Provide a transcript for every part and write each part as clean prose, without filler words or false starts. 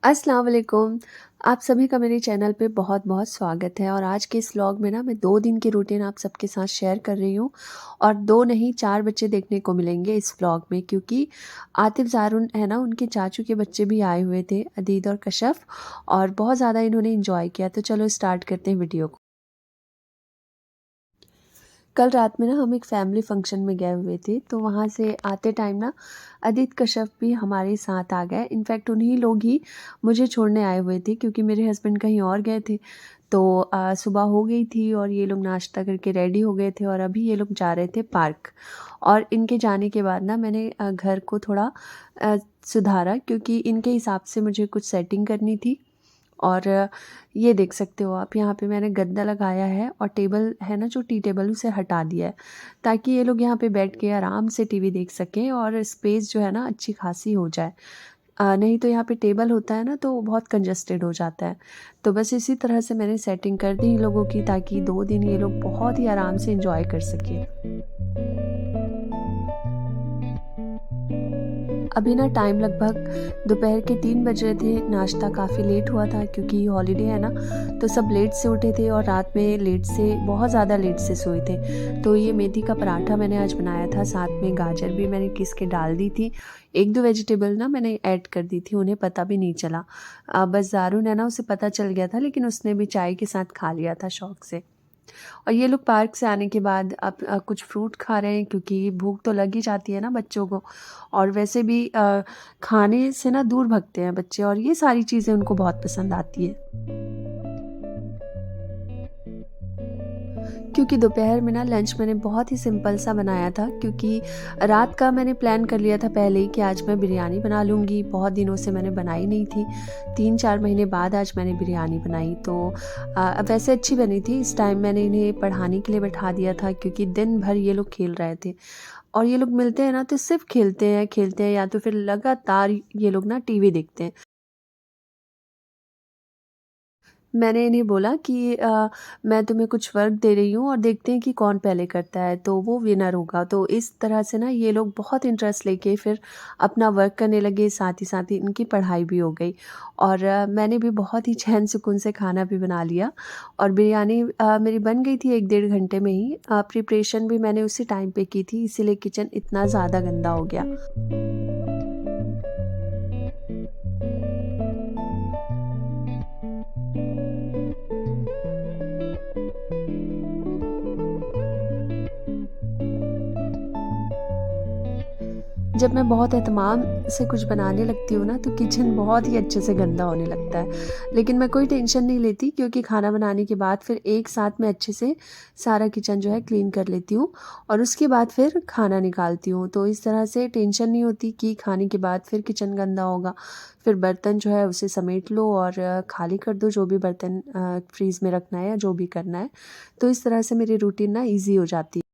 अस्सलाम वालेकुम। आप सभी का मेरे चैनल पे बहुत-बहुत स्वागत है और आज के इस व्लॉग में ना मैं 2 दिन की रूटीन आप सबके साथ शेयर कर रही हूँ और 2 नहीं 4 बच्चे देखने को मिलेंगे इस व्लॉग में क्योंकि आतिफ़ ज़ारुन है ना, उनके चाचू के बच्चे भी आए हुए थे, अदीद और कशफ़, और बहुत ज़्यादा इन्होंने एन्जॉय किया। तो चलो स्टार्ट करते हैं वीडियो को। कल रात में ना हम एक फैमिली फंक्शन में गए हुए थे, तो वहाँ से आते टाइम ना अदित कश्यप भी हमारे साथ आ गए। इनफैक्ट उन्हीं लोग ही मुझे छोड़ने आए हुए थे क्योंकि मेरे हस्बैंड कहीं और गए थे। तो सुबह हो गई थी और ये लोग नाश्ता करके रेडी हो गए थे और अभी ये लोग जा रहे थे पार्क। और इनके जाने के बाद ना मैंने घर को थोड़ा सुधारा क्योंकि इनके हिसाब से मुझे कुछ सेटिंग करनी थी। और ये देख सकते हो आप, यहाँ पे मैंने गद्दा लगाया है और टेबल है ना, जो टी टेबल, उसे हटा दिया है ताकि ये लोग यहाँ पे बैठ के आराम से टीवी देख सकें और स्पेस जो है ना अच्छी खासी हो जाए। नहीं तो यहाँ पे टेबल होता है ना तो बहुत कंजस्टेड हो जाता है। तो बस इसी तरह से मैंने सेटिंग कर दी इन लोगों की ताकि 2 दिन ये लोग बहुत ही आराम से एंजॉय कर सकें। अभी ना टाइम लगभग दोपहर के 3 बज रहे थे। नाश्ता काफ़ी लेट हुआ था क्योंकि हॉलिडे है ना, तो सब लेट से उठे थे और रात में लेट से, बहुत ज़्यादा लेट से सोए थे। तो ये मेथी का पराठा मैंने आज बनाया था, साथ में गाजर भी मैंने घिस के डाल दी थी। 1-2 वेजिटेबल ना मैंने ऐड कर दी थी, उन्हें पता भी नहीं चला। बस ज़ारुन है ना, उसे पता चल गया था लेकिन उसने भी चाय के साथ खा लिया था शौक से। और ये लोग पार्क से आने के बाद अब कुछ फ्रूट खा रहे हैं क्योंकि भूख तो लग ही जाती है ना बच्चों को। और वैसे भी खाने से ना दूर भगते हैं बच्चे और ये सारी चीज़ें उनको बहुत पसंद आती है। क्योंकि दोपहर में ना लंच मैंने बहुत ही सिंपल सा बनाया था क्योंकि रात का मैंने प्लान कर लिया था पहले ही कि आज मैं बिरयानी बना लूँगी। बहुत दिनों से मैंने बनाई नहीं थी। 3-4 महीने बाद आज मैंने बिरयानी बनाई। तो वैसे अच्छी बनी थी। इस टाइम मैंने इन्हें पढ़ाने के लिए बैठा दिया था क्योंकि दिन भर ये लोग खेल रहे थे। और ये लोग मिलते हैं ना तो सिर्फ़ खेलते हैं या तो फिर लगातार ये लोग ना टीवी देखते हैं। मैंने इन्हें बोला कि मैं तुम्हें कुछ वर्क दे रही हूँ और देखते हैं कि कौन पहले करता है तो वो विनर होगा। तो इस तरह से ना ये लोग बहुत इंटरेस्ट लेके फिर अपना वर्क करने लगे, साथ ही इनकी पढ़ाई भी हो गई। और मैंने भी बहुत ही चैन सुकून से खाना भी बना लिया और बिरयानी मेरी बन गई थी 1 डेढ़ घंटे में ही। प्रिपरेशन भी मैंने उसी टाइम पे की थी, इसीलिए किचन इतना ज़्यादा गंदा हो गया। जब मैं बहुत एहतमाम से कुछ बनाने लगती हूँ ना तो किचन बहुत ही अच्छे से गंदा होने लगता है। लेकिन मैं कोई टेंशन नहीं लेती क्योंकि खाना बनाने के बाद फिर एक साथ में अच्छे से सारा किचन जो है क्लीन कर लेती हूँ और उसके बाद फिर खाना निकालती हूँ। तो इस तरह से टेंशन नहीं होती कि खाने के बाद फिर किचन गंदा होगा। फिर बर्तन जो है उसे समेट लो और खाली कर दो, जो भी बर्तन फ्रीज़ में रखना है या जो भी करना है। तो इस तरह से मेरी रूटीन ना ईज़ी हो जाती है।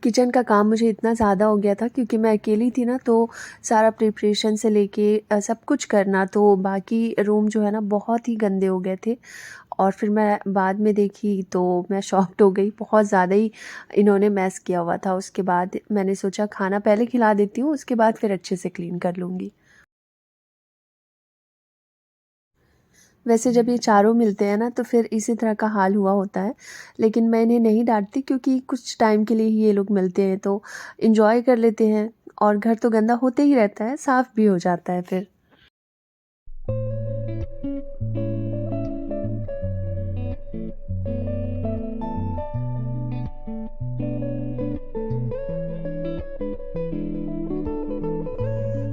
किचन का काम मुझे इतना ज़्यादा हो गया था क्योंकि मैं अकेली थी ना, तो सारा प्रिपरेशन से लेके सब कुछ करना, तो बाकी रूम जो है ना बहुत ही गंदे हो गए थे। और फिर मैं बाद में देखी तो मैं शॉक्ड हो गई, बहुत ज़्यादा ही इन्होंने मेस किया हुआ था। उसके बाद मैंने सोचा खाना पहले खिला देती हूँ, उसके बाद फिर अच्छे से क्लीन कर लूँगी। वैसे जब ये चारों मिलते हैं ना तो फिर इसी तरह का हाल हुआ होता है, लेकिन मैं इन्हें नहीं डाँटती क्योंकि कुछ टाइम के लिए ही ये लोग मिलते हैं, तो एन्जॉय कर लेते हैं। और घर तो गंदा होते ही रहता है, साफ़ भी हो जाता है फिर।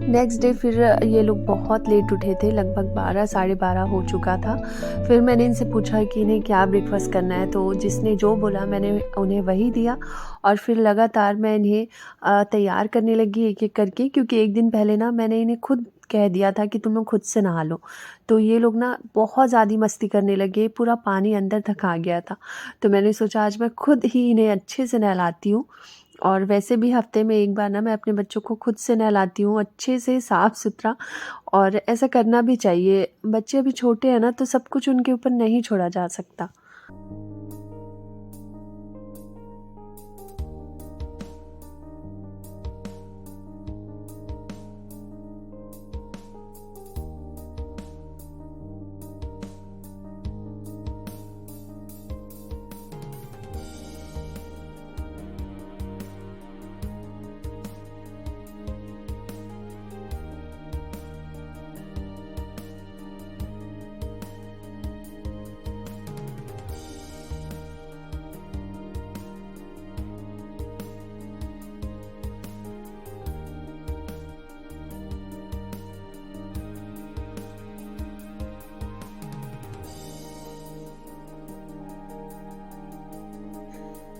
नेक्स्ट डे फिर ये लोग बहुत लेट उठे थे, लगभग 12 साढ़े 12 हो चुका था। फिर मैंने इनसे पूछा कि इन्हें क्या ब्रेकफ़ास्ट करना है, तो जिसने जो बोला मैंने उन्हें वही दिया। और फिर लगातार मैं इन्हें तैयार करने लगी एक-एक करके, क्योंकि एक दिन पहले ना मैंने इन्हें खुद कह दिया था कि तुम लोग खुद से नहा लो। तो ये लोग ना बहुत ज़्यादा मस्ती करने लगे, पूरा पानी अंदर तक आ गया था। तो मैंने सोचा आज मैं खुद ही इन्हें अच्छे से नहलाती हूँ। और वैसे भी हफ्ते में एक बार ना मैं अपने बच्चों को खुद से नहलाती हूँ, अच्छे से साफ़-सुथरा। और ऐसा करना भी चाहिए। बच्चे अभी छोटे हैं ना, तो सब कुछ उनके ऊपर नहीं छोड़ा जा सकता।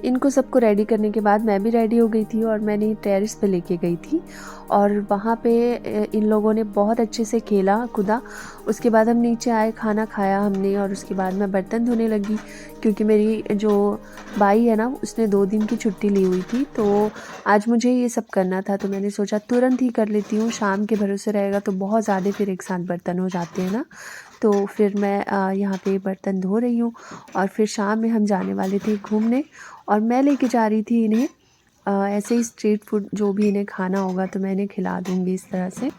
इनको सबको रेडी करने के बाद मैं भी रेडी हो गई थी और मैंने टेरेस पे लेके गई थी। और वहाँ पे इन लोगों ने बहुत अच्छे से खेला कूदा। उसके बाद हम नीचे आए, खाना खाया हमने, और उसके बाद मैं बर्तन धोने लगी क्योंकि मेरी जो बाई है ना उसने 2 दिन की छुट्टी ली हुई थी, तो आज मुझे ये सब करना था। तो मैंने सोचा तुरंत ही कर लेती हूँ, शाम के भरोसे रहेगा तो बहुत ज़्यादा फिर एक साथ बर्तन हो जाते हैं ना। तो फिर मैं यहाँ पे बर्तन धो रही हूँ। और फिर शाम में हम जाने वाले थे घूमने, और मैं लेके जा रही थी इन्हें ऐसे ही स्ट्रीट फूड, जो भी इन्हें खाना होगा तो मैं इन्हें खिला दूँगी इस तरह से।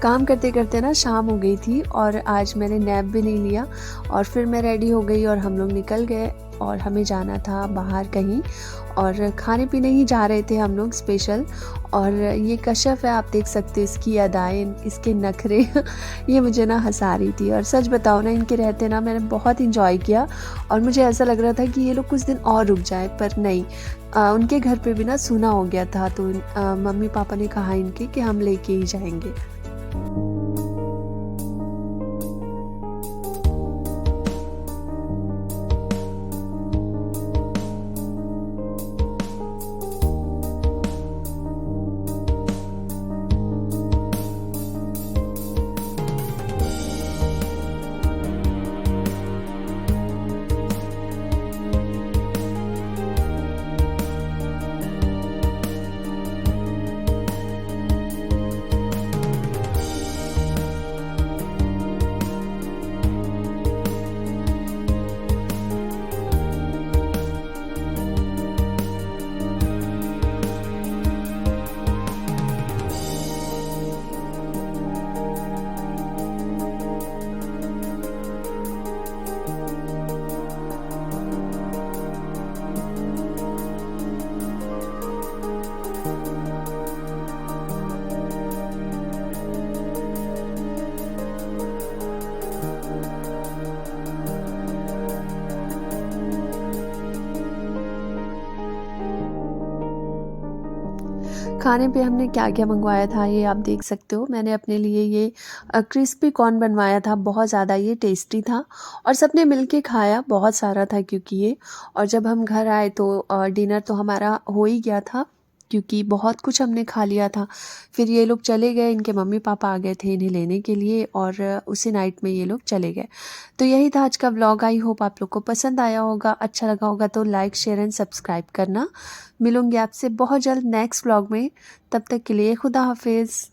काम करते-करते ना शाम हो गई थी और आज मैंने नैप भी नहीं लिया। और फिर मैं रेडी हो गई और हम लोग निकल गए, और हमें जाना था बाहर कहीं, और खाने-पीने ही जा रहे थे हम लोग स्पेशल। और ये कश्यप है, आप देख सकते हैं इसकी अदाएँ, इसके नखरे ये मुझे ना हँसा रही थी। और सच बताऊँ ना, इनके रहते ना मैंने बहुत एन्जॉय किया, और मुझे ऐसा लग रहा था कि ये लोग कुछ दिन और रुक जाएँ, पर नहीं। उनके घर पे भी ना सूना हो गया था, तो मम्मी-पापा ने कहा इनके कि हम लेके ही जाएँगे। खाने पे हमने क्या-क्या मँगवाया था ये आप देख सकते हो। मैंने अपने लिए ये क्रिस्पी कॉर्न बनवाया था, बहुत ज़्यादा ये टेस्टी था और सबने मिल के खाया, बहुत सारा था क्योंकि ये। और जब हम घर आए तो डिनर तो हमारा हो ही गया था क्योंकि बहुत कुछ हमने खा लिया था। फिर ये लोग चले गए, इनके मम्मी-पापा आ गए थे इन्हें लेने के लिए और उसी नाइट में ये लोग चले गए। तो यही था आज का व्लॉग। आई होप आप लोग को पसंद आया होगा, अच्छा लगा होगा तो लाइक, शेयर एंड सब्सक्राइब करना। मिलूँगी आपसे बहुत जल्द नेक्स्ट व्लॉग में, तब तक के लिए खुदा हाफ़िज़।